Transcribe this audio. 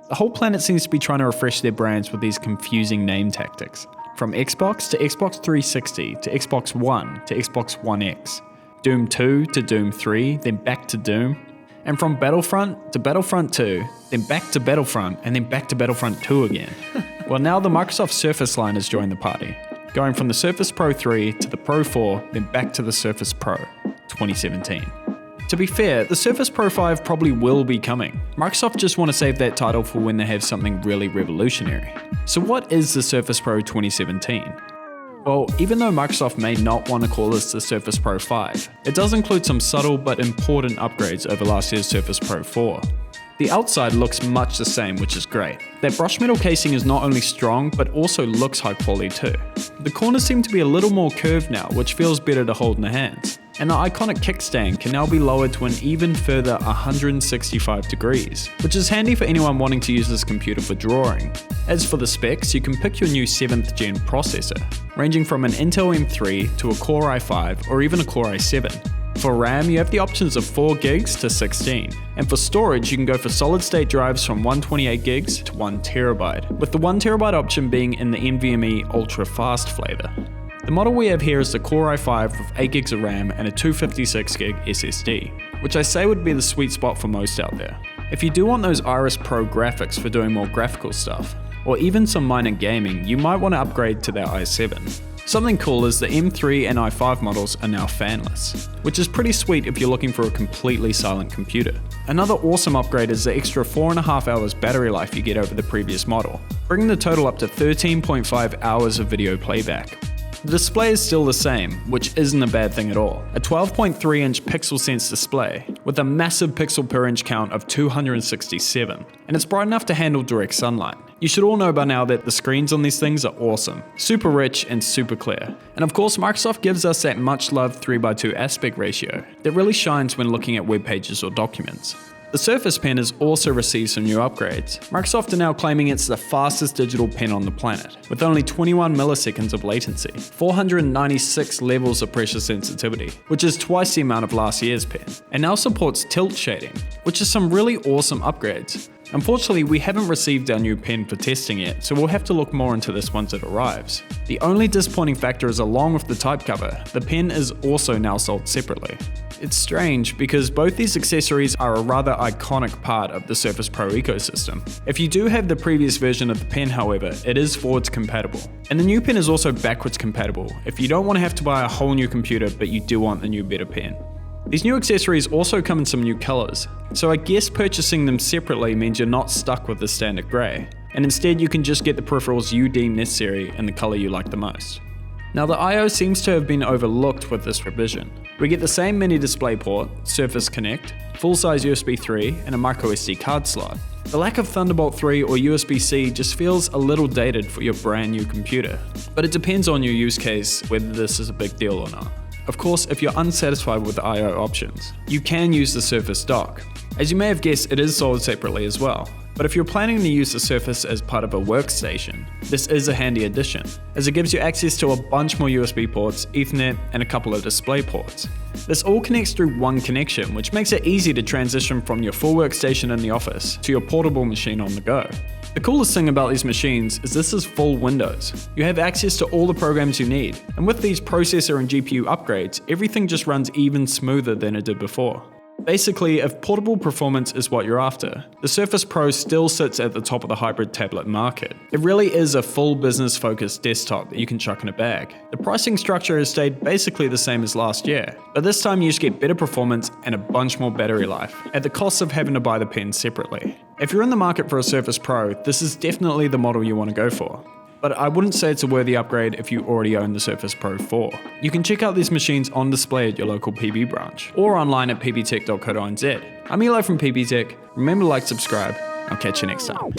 The whole planet seems to be trying to refresh their brands with these confusing name tactics. From Xbox to Xbox 360 to Xbox One to Xbox One X. Doom 2 to Doom 3, then back to Doom. And from Battlefront to Battlefront 2, then back to Battlefront, and then back to Battlefront 2 again. Well, now the Microsoft Surface line has joined the party, going from the Surface Pro 3 to the Pro 4, then back to the Surface Pro 2017. To be fair, the Surface Pro 5 probably will be coming. Microsoft just want to save that title for when they have something really revolutionary. So what is the Surface Pro 2017? Well, even though Microsoft may not want to call this the Surface Pro 5, it does include some subtle but important upgrades over last year's Surface Pro 4. The outside looks much the same, which is great. That brushed metal casing is not only strong, but also looks high quality too. The corners seem to be a little more curved now, which feels better to hold in the hands. And the iconic kickstand can now be lowered to an even further 165 degrees, which is handy for anyone wanting to use this computer for drawing. As for the specs, you can pick your new 7th gen processor, ranging from an Intel M3 to a Core i5 or even a Core i7. For RAM, you have the options of 4 gigs to 16, and for storage, you can go for solid-state drives from 128 gigs to 1 terabyte, with the 1 terabyte option being in the NVMe ultra-fast flavor. The model we have here is the Core i5 with 8 gigs of RAM and a 256 gig SSD, which I say would be the sweet spot for most out there. If you do want those Iris Pro graphics for doing more graphical stuff, or even some minor gaming, you might want to upgrade to their i7. Something cool is the M3 and i5 models are now fanless, which is pretty sweet if you're looking for a completely silent computer. Another awesome upgrade is the extra 4.5 hours battery life you get over the previous model, bringing the total up to 13.5 hours of video playback. The display is still the same, which isn't a bad thing at all. A 12.3-inch pixel sense display with a massive pixel per inch count of 267, and it's bright enough to handle direct sunlight. You should all know by now that the screens on these things are awesome, super rich and super clear. And of course, Microsoft gives us that much loved 3:2 aspect ratio that really shines when looking at web pages or documents. The Surface Pen has also received some new upgrades. Microsoft are now claiming it's the fastest digital pen on the planet, with only 21 milliseconds of latency, 496 levels of pressure sensitivity, which is twice the amount of last year's pen, and now supports tilt shading, which is some really awesome upgrades. Unfortunately, we haven't received our new pen for testing yet, so we'll have to look more into this once it arrives. The only disappointing factor is along with the type cover, the pen is also now sold separately. It's strange because both these accessories are a rather iconic part of the Surface Pro ecosystem. If you do have the previous version of the pen, however, it is forwards compatible. And the new pen is also backwards compatible if you don't want to have to buy a whole new computer but you do want the new better pen. These new accessories also come in some new colors, so I guess purchasing them separately means you're not stuck with the standard grey, and instead you can just get the peripherals you deem necessary in the color you like the most. Now the I/O seems to have been overlooked with this revision. We get the same mini DisplayPort, Surface Connect, full-size USB 3, and a microSD card slot. The lack of Thunderbolt 3 or USB-C just feels a little dated for your brand new computer, but it depends on your use case whether this is a big deal or not. Of course, if you're unsatisfied with the I/O options, you can use the Surface Dock. As you may have guessed, it is sold separately as well. But if you're planning to use the Surface as part of a workstation, this is a handy addition, as it gives you access to a bunch more USB ports, Ethernet, and a couple of display ports. This all connects through one connection, which makes it easy to transition from your full workstation in the office to your portable machine on the go. The coolest thing about these machines is this is full Windows. You have access to all the programs you need, and with these processor and GPU upgrades, everything just runs even smoother than it did before. Basically, if portable performance is what you're after, the Surface Pro still sits at the top of the hybrid tablet market. It really is a full business-focused desktop that you can chuck in a bag. The pricing structure has stayed basically the same as last year, but this time you just get better performance and a bunch more battery life, at the cost of having to buy the pen separately. If you're in the market for a Surface Pro, this is definitely the model you want to go for. But I wouldn't say it's a worthy upgrade if you already own the Surface Pro 4. You can check out these machines on display at your local PB branch, or online at pbtech.co.nz. I'm Eli from PB Tech. Remember to like, subscribe. I'll catch you next time.